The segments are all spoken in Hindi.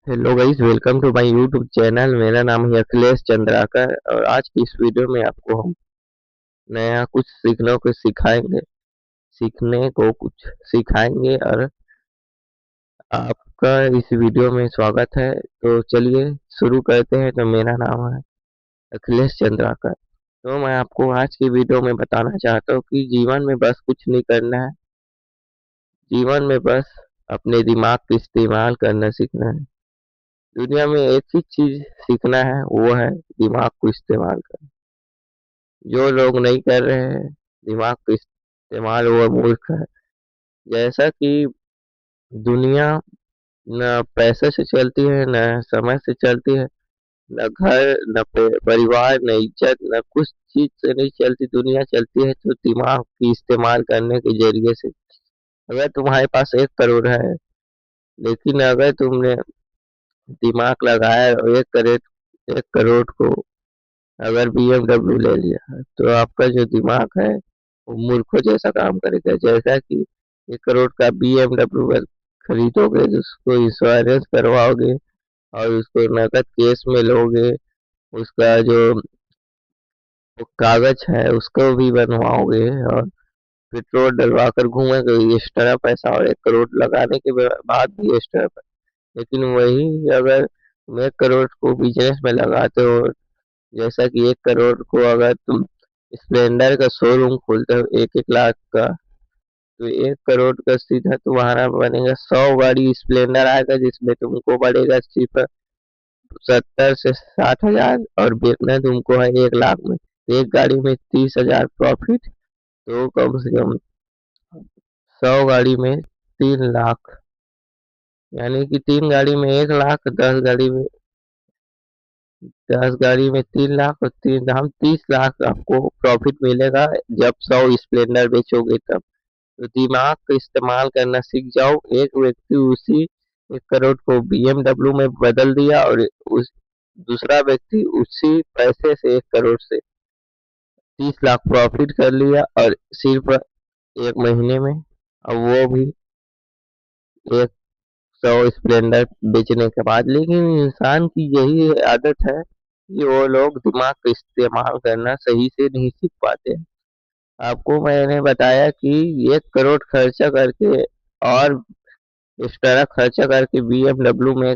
Hello guys, welcome to my YouTube channel. मेरा नाम है अखिलेश चंद्राकर और आज की इस वीडियो में आपको हम नया कुछ सीखने को कुछ सिखाएंगे और आपका इस वीडियो में स्वागत है। तो चलिए शुरू करते हैं। तो मेरा नाम है अखिलेश चंद्राकर। तो मैं आपको आज की वीडियो में बताना चाहता हूँ कि जीवन में बस कुछ नहीं करना है। जीवन में बस अपने दिमाग का इस्तेमाल करना सीखना है। दुनिया में एक ही चीज सीखना है, वो है दिमाग को इस्तेमाल करना। जो लोग नहीं कर रहे हैं दिमाग का इस्तेमाल, वो मूर्ख है। जैसा कि दुनिया न पैसे से चलती है, न समय से चलती है, न घर, न परिवार, न इज्जत, न कुछ चीज से नहीं चलती। दुनिया चलती है तो दिमाग की इस्तेमाल करने के जरिए से। अगर तुम्हारे पास 1 करोड़ है, लेकिन अगर तुमने दिमाग लगाया और 1 करोड़ को अगर BMW ले लिया, तो आपका जो दिमाग है वो मूर्खों जैसा काम करेगा। जैसा कि 1 करोड़ का BMW खरीदोगे, उसको इंश्योरेंस करवाओगे और उसको नकद केस में लोगे, उसका जो वो कागज है उसको भी बनवाओगे और पेट्रोल डलवा कर घूमेंगे एक्स्ट्रा पैसा, और 1 करोड़ लगाने के बाद भी एक्स्ट्रा पैसा। लेकिन वही अगर तुम 1 करोड़ को बिजनेस में लगाते हो, जैसा कि 1 करोड़ को अगर तुम स्प्लेंडर का शोरूम खोलते हो 1-1 लाख का, तो 1 करोड़ का सीधा तुम्हारा बनेगा 100 गाड़ी स्प्लेंडर आएगा, जिसमें तुमको पड़ेगा सिर्फ 70 से 60 हजार और बेचना तुमको है 1 लाख में। एक गाड़ी में 30 हजार प्रॉफिट, तो कम से कम 100 गाड़ी में 3 लाख, यानी कि 3 गाड़ी में 1 लाख, 10 गाड़ी में 3 लाख और 30 लाख आपको प्रॉफिट मिलेगा जब 100 स्प्लेंडर बेचोगे तब। तो दिमाग का इस्तेमाल करना सीख जाओ। एक व्यक्ति उसी 1 करोड़ को BMW में बदल दिया और उस दूसरा व्यक्ति उसी पैसे से 1 करोड़ से 30 लाख प्रॉफिट कर लिया, और सिर्फ 1 महीने में। अब वो भी 100 स्प्लेंडर बेचने के बाद। लेकिन इंसान की यही आदत है कि वो लोग दिमाग का इस्तेमाल करना सही से नहीं सीख पाते। आपको मैंने बताया कि 1 करोड़ खर्चा करके और एक्स्ट्रा खर्चा करके BMW में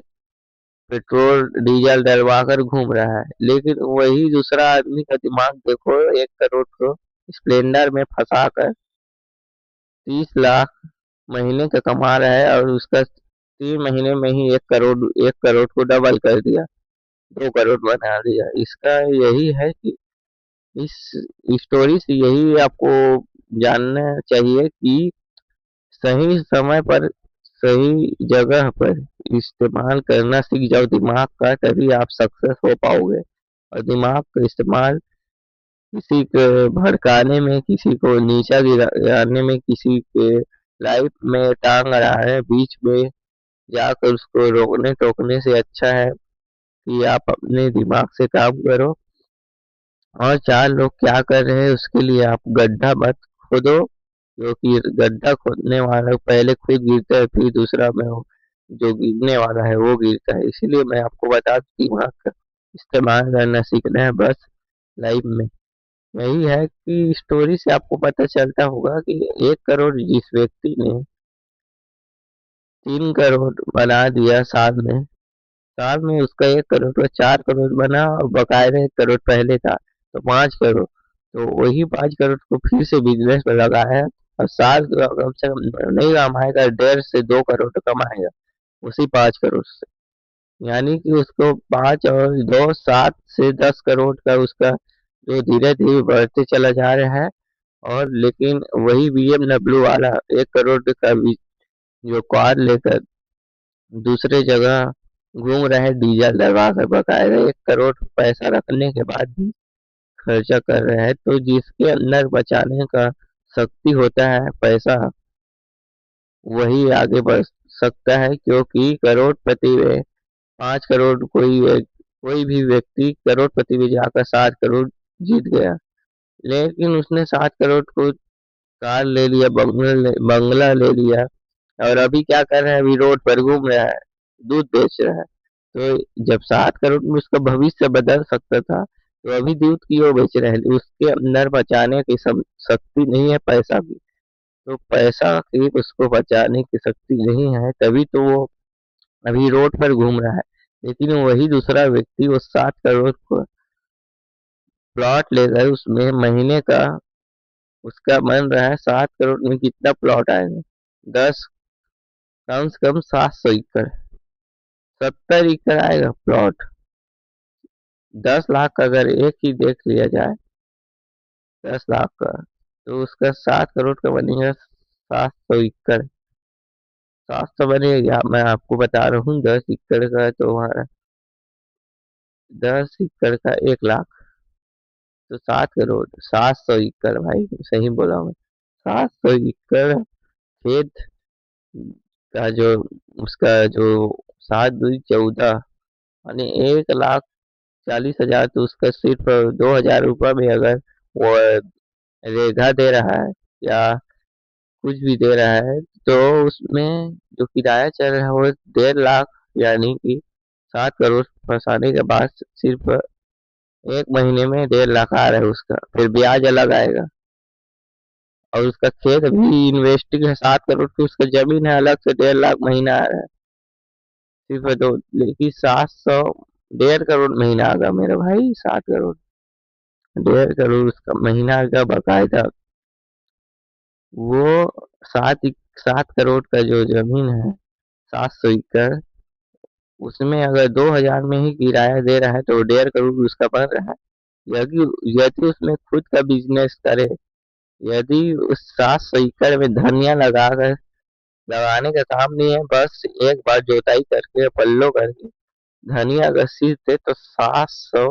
पेट्रोल डीजल डलवा कर घूम रहा है, लेकिन वही दूसरा आदमी का दिमाग देखो, 1 करोड़ को स्प्लेंडर में फंसा कर 30 लाख महीने का कमा रहा है, और उसका 3 महीने में ही 1 करोड़ को डबल कर दिया, 2 करोड़ बना दिया। इसका यही है कि इस स्टोरी से यही आपको जानना चाहिए कि सही समय पर सही जगह पर इस्तेमाल करना सीख जाओ दिमाग का, तभी आप सक्सेस हो पाओगे। और दिमाग का इस्तेमाल किसी को भड़काने में, किसी को नीचा गिराने में, किसी के लाइफ में टांग रहा है बीच में जाकर, उसको रोकने टोकने से अच्छा है कि आप अपने दिमाग से काम करो। और 4 लोग क्या कर रहे हैं उसके लिए आप गड्ढा मत खोदो, क्योंकि गड्ढा खोदने वाला पहले खुद गिरता है, फिर दूसरा में वो जो गिरने वाला है वो गिरता है। इसीलिए मैं आपको बता दूं, दिमाग का इस्तेमाल करना सीखना है बस लाइफ में। यही है कि स्टोरी से आपको पता चलता होगा कि 1 करोड़ जिस व्यक्ति ने 3 करोड़ बना दिया साल में उसका 1 करोड़ का 4 करोड़ बना, और बकायदा 1 करोड़ पहले था तो 5 करोड़। तो वही 5 करोड़ को फिर से बिजनेस में लगाया, और साल का कम से कम नहीं कमाएगा, 1.5 से 2 करोड़ कमाएगा उसी 5 करोड़ से। यानी कि उसको 5 और 2 7 से 10 करोड़ का उसका जो धीरे धीरे बढ़ते चला जा रहा है। और लेकिन वही BMW वाला 1 करोड़ का भी जो कार लेकर दूसरे जगह घूम रहे हैं डीजल डलवा कर, बकायदा 1 करोड़ पैसा रखने के बाद भी खर्चा कर रहे हैं। तो जिसके अंदर बचाने का शक्ति होता है पैसा, वही आगे बढ़ सकता है, क्योंकि करोड़पति में 5 करोड़ कोई भी व्यक्ति करोड़पति में जाकर 7 करोड़ जीत गया। लेकिन उसने 7 करोड़ को कार ले लिया, बंगला ले लिया, और अभी क्या कर रहा है, अभी रोड पर घूम रहा है, दूध बेच रहा है। तो जब 7 करोड़ में उसका भविष्य बदल सकता था, तो अभी दूध क्यों बेच रहे हैं? उसके अंदर बचाने की शक्ति नहीं है, पैसा भी। तो पैसा की उसको बचाने की शक्ति नहीं है, तभी तो वो अभी रोड पर घूम रहा है। लेकिन वही दूसरा व्यक्ति वो 7 करोड़ को प्लॉट लेकर उसमें महीने का उसका बन रहा है 7 करोड़ में कितना प्लॉट आएगा? 10, कम से कम 700 एकड़, 70 एकड़ आएगा प्लॉट। 10 लाख का अगर एक ही देख लिया जाए, 10 लाख का, तो उसका 7 करोड़ का बनेगा 700 एकड़। 700 बनेगा, मैं आपको बता रहा हूँ, 10 एकड़ का तो हमारा 10 एकड़ का 1 लाख, तो 7 करोड़, 700 एकड़, भाई सही बोला मैं। 700 एकड़ खेत का जो उसका जो 7 दूनी 14, यानी 1,40,000, तो उसका सिर्फ 2,000 रुपये में अगर वो रेगा दे रहा है या कुछ भी दे रहा है, तो उसमें जो किराया चल रहा है वो 1.5 लाख, यानी कि 7 करोड़ फंसाने के बाद सिर्फ एक महीने में 1.5 लाख आ रहा है उसका, फिर ब्याज अलग आएगा। और उसका खेत भी इन्वेस्टिंग है 7 करोड़ की, उसका जमीन है अलग से 1.5 लाख महीना आ रहा है सिर्फ। तो लेकिन 700, 1.5 करोड़ महीना आ गया मेरे भाई, 7 करोड़, 1.5 करोड़ उसका महीना का बकायदा। वो 7 करोड़ का जो जमीन है, 700 एकड़, उसमें अगर 2,000 में ही किराया दे रहा है तो 1.5 करोड़ उसका बन रहा है। यदि यदि उसमें खुद का बिजनेस करे, यदि उस 700 एकड़ में धनिया लगाने का काम नहीं है, बस एक बार जोताई करके पल्लो करके धनिया अगर सींच दे, तो 700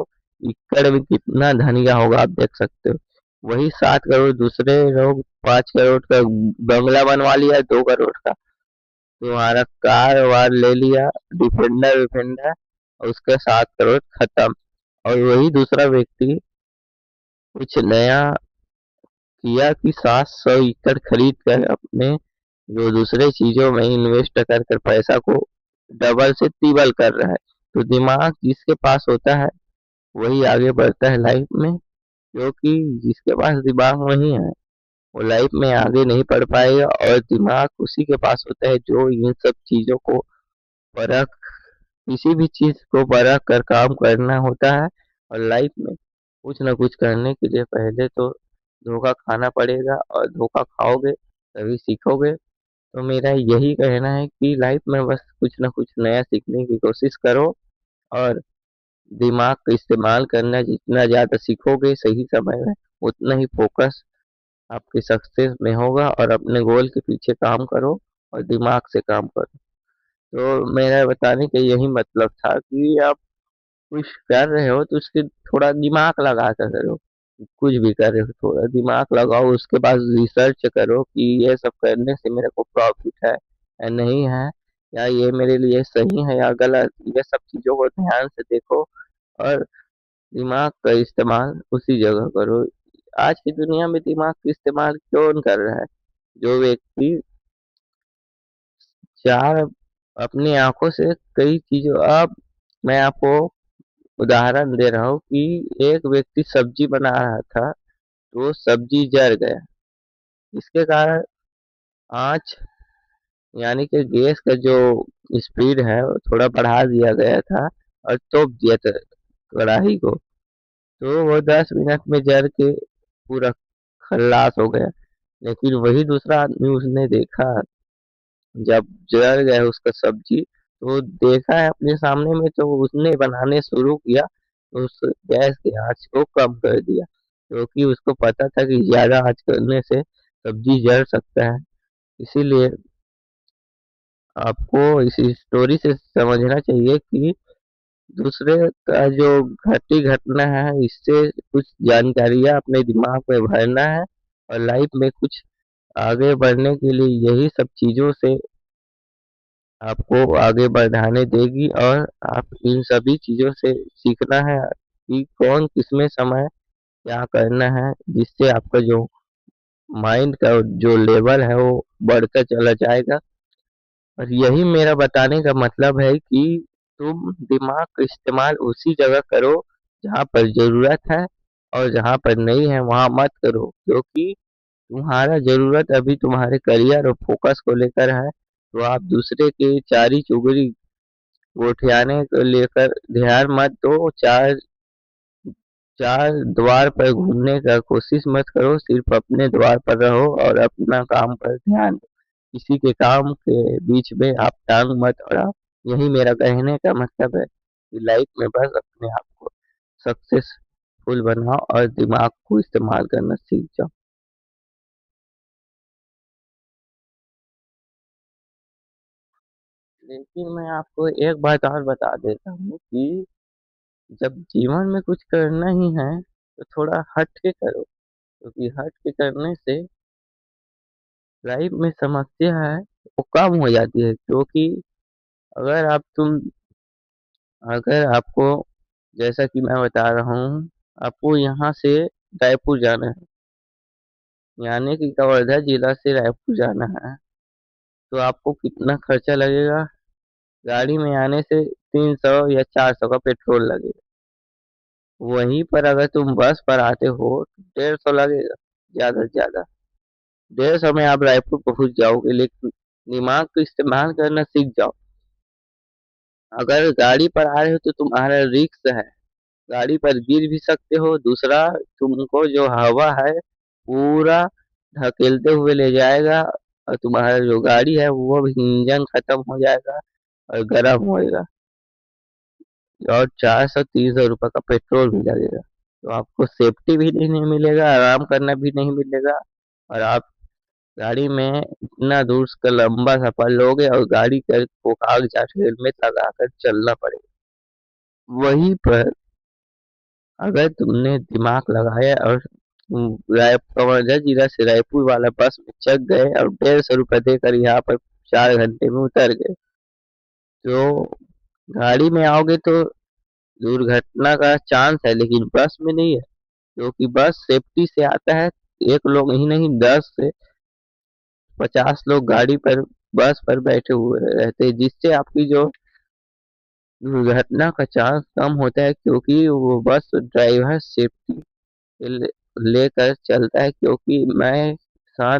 एकड़ में कितना धनिया होगा आप देख सकते हो। वही 7 करोड़ दूसरे लोग 5 करोड़ का बंगला बनवा लिया, 2 करोड़ का तुम्हारा कार वार ले लिया, डिफेंडर विफेंडर, और उसका 7 करोड़ खत्म। और वही दूसरा व्यक्ति कुछ नया किया कि 700 एकड़ खरीद कर अपने जो दूसरे चीजों में इन्वेस्ट कर कर पैसा को डबल से ट्रिपल कर रहा है। तो दिमाग जिसके पास होता है वही आगे बढ़ता है लाइफ में, क्योंकि जिसके पास दिमाग नहीं है वो लाइफ में आगे नहीं बढ़ पाएगा। और दिमाग उसी के पास होता है जो इन सब चीजों को परख किसी भी चीज को परख कर काम करना होता है। और लाइफ में कुछ ना कुछ करने के लिए पहले तो धोखा खाना पड़ेगा, और धोखा खाओगे तभी सीखोगे। तो मेरा यही कहना है कि लाइफ में बस कुछ ना कुछ नया सीखने की कोशिश करो, और दिमाग का इस्तेमाल करना जितना ज़्यादा सीखोगे सही समय में, उतना ही फोकस आपके सक्सेस में होगा। और अपने गोल के पीछे काम करो और दिमाग से काम करो। तो मेरा बताने का यही मतलब था कि आप कुछ कर रहे हो तो उसके थोड़ा दिमाग लगा कर करो। कुछ भी कर रहे हो थोड़ा दिमाग लगाओ, उसके बाद रिसर्च करो कि ये सब करने से मेरे को प्रॉफिट है या नहीं है, या ये मेरे लिए सही है या गलत। ये सब चीज़ों को ध्यान से देखो, और दिमाग का इस्तेमाल उसी जगह करो। आज की दुनिया में दिमाग का इस्तेमाल कौन कर रहा है? जो व्यक्ति चार अपनी आंखों से कई चीजों, अब मैं आपको उदाहरण दे रहा हूँ कि एक व्यक्ति सब्जी बना रहा था, तो सब्जी जल गया। इसके कारण आँच, यानी कि गैस का जो स्पीड है वो थोड़ा बढ़ा दिया गया था, और तोप दिया था कढ़ाई को। तो वो 10 मिनट में जल के पूरा खल्लास हो गया। लेकिन वही दूसरा आदमी उसने देखा, जब जल गया उसका सब्जी, तो देखा है अपने सामने में, तो उसने बनाने शुरू किया, तो उस गैस की आंच को कम कर दिया, क्योंकि उसको पता था कि ज्यादा आंच करने से सब्जी जल सकता है। इसीलिए आपको इस स्टोरी से समझना चाहिए कि दूसरे का जो घटी घटना है, इससे कुछ जानकारियां अपने दिमाग में भरना है, और लाइफ में कुछ आगे बढ़ने के लिए यही सब चीजों से आपको आगे बढ़ाने देगी। और आप इन सभी चीजों से सीखना है कि कौन किसमें समय क्या करना है, जिससे आपका जो माइंड का जो लेवल है वो बढ़ता चला जाएगा। और यही मेरा बताने का मतलब है कि तुम दिमाग का इस्तेमाल उसी जगह करो जहाँ पर ज़रूरत है, और जहाँ पर नहीं है वहाँ मत करो, क्योंकि तुम्हारा ज़रूरत अभी तुम्हारे करियर और फोकस को लेकर है। तो आप दूसरे के चारी चुगली गोठियाने को लेकर ध्यान मत दो। चार चार द्वार पर घूमने का कोशिश मत करो, सिर्फ अपने द्वार पर रहो और अपना काम पर ध्यान दो। किसी के काम के बीच में आप टांग मत अड़ाओ। यही मेरा कहने का मतलब है कि लाइफ में बस अपने आप को सक्सेसफुल बनाओ और दिमाग को इस्तेमाल करना सीख जाओ। लेकिन मैं आपको एक बात और बता देता हूँ कि जब जीवन में कुछ करना ही है तो थोड़ा हट के करो, क्योंकि हट के करने से लाइफ में समस्या है वो कम हो जाती है। क्योंकि अगर आप तुम अगर आपको, जैसा कि मैं बता रहा हूँ, आपको यहाँ से रायपुर जाना है, यानी कि कवर्धा जिला से रायपुर जाना है, तो आपको कितना खर्चा लगेगा? गाड़ी में आने से 300 या 400 का पेट्रोल लगेगा। वहीं पर अगर तुम बस पर आते हो तो 150 लगेगा, ज्यादा से ज्यादा 150 में आप रायपुर पहुंच जाओगे। लेकिन दिमाग को इस्तेमाल करना सीख जाओ। अगर गाड़ी पर आ रहे हो तो तुम्हारा रिस्क है, गाड़ी पर गिर भी सकते हो। दूसरा, तुमको जो हवा है पूरा धकेलते हुए ले जाएगा, और तुम्हारा जो गाड़ी है वो भी इंजन खत्म हो जाएगा और गर्म होएगा, और 400-300 रुपये का पेट्रोल भी लगेगा। तो आपको सेफ्टी भी नहीं मिलेगा, आराम करना भी नहीं मिलेगा, और आप गाड़ी में इतना दूर का लंबा सफर लोगे और गाड़ी का को कागजात हेलमेट लगा कर चलना पड़ेगा। वहीं पर अगर तुमने दिमाग लगाया और कवर्धा जिला से रायपुर वाला बस में चढ़ गए और 150 रुपये देकर यहाँ पर 4 घंटे में उतर गए, तो गाड़ी में आओगे तो दुर्घटना का चांस है, लेकिन बस में नहीं है, क्योंकि बस सेफ्टी से आता है। एक लोग ही नहीं, 10 से 50 लोग गाड़ी पर बस पर बैठे हुए रहते हैं, जिससे आपकी जो दुर्घटना का चांस कम होता है, क्योंकि वो बस ड्राइवर सेफ्टी ले- लेकर चलता है। क्योंकि साथ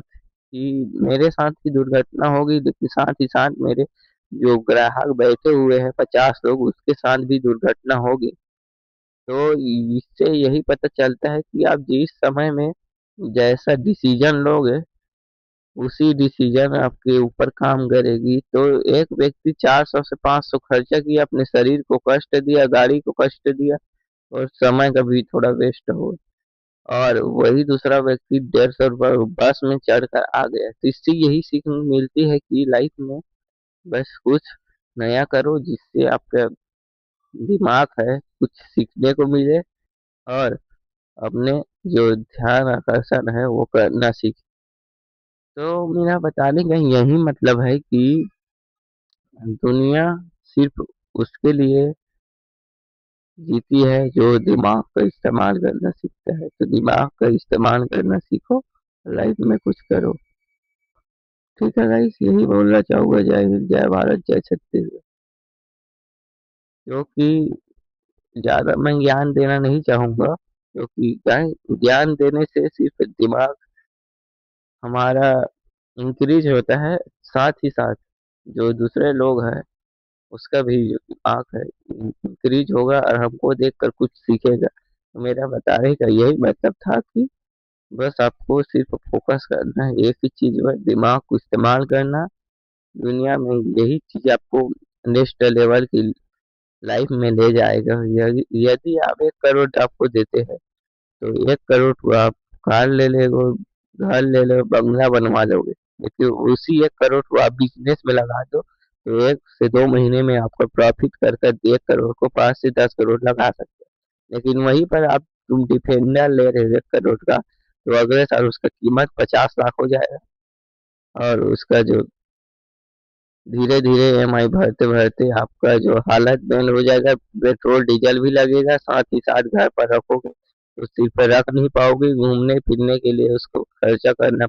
मेरे साथ ही दुर्घटना होगी, लेकिन साथ ही साथ मेरे जो ग्राहक बैठे हुए हैं 50 लोग, उसके साथ भी दुर्घटना होगी। तो इससे यही पता चलता है कि आप जिस समय में जैसा डिसीजन लोगे, उसी डिसीजन आपके ऊपर काम करेगी। तो एक व्यक्ति 400 से 500 खर्चा किया, अपने शरीर को कष्ट दिया, गाड़ी को कष्ट दिया, और समय का भी थोड़ा वेस्ट हो, और वही दूसरा व्यक्ति 150 रुपये बस में चढ़कर आ गया। तो इससे यही सीख मिलती है कि लाइफ में बस कुछ नया करो, जिससे आपका दिमाग है कुछ सीखने को मिले, और अपने जो ध्यान आकर्षण है वो करना सीखे। तो मेरा बताने का यही मतलब है कि दुनिया सिर्फ उसके लिए जीती है जो दिमाग का इस्तेमाल करना सीखता है। तो दिमाग का इस्तेमाल करना सीखो, लाइफ में कुछ करो। ठीक है गाइस, यही बोलना चाहूंगा। जय हिंद, जय भारत, जय छत्तीसगढ़। क्योंकि ज्यादा मैं ज्ञान देना नहीं चाहूंगा, क्योंकि ज्ञान देने से सिर्फ दिमाग हमारा इंक्रीज होता है, साथ ही साथ जो दूसरे लोग हैं उसका भी जो दिमाग है इंक्रीज होगा और हमको देखकर कुछ सीखेगा। तो मेरा बताने का यही मतलब था कि बस आपको सिर्फ फोकस करना है एक ही चीज में, दिमाग को इस्तेमाल करना। दुनिया में यही चीज आपको नेक्स्ट लेवल की लाइफ में ले जाएगा। यदि आप 1 करोड़ आपको देते हैं, तो 1 करोड़ को आप कार ले ले, घर ले लो, बंगला बनवा लोगे। लेकिन उसी 1 करोड़ को आप बिजनेस में लगा दो, तो 1 से 2 महीने में आपका प्रॉफिट कर कर 1 करोड़ को 5 से 10 करोड़ लगा सकते हैं। लेकिन वहीं पर आप तुम डिफेंडर ले रहे हो 1 करोड़ का, तो अगले साल उसका कीमत 50 लाख हो जाएगा, और उसका जो धीरे धीरे ईएमआई भरते भरते आपका जो हालत बेंड हो जाएगा। पेट्रोल डीजल भी लगेगा, साथ ही साथ घर पर रखोगे तो सिर पर रख नहीं पाओगे, घूमने फिरने के लिए उसको खर्चा करना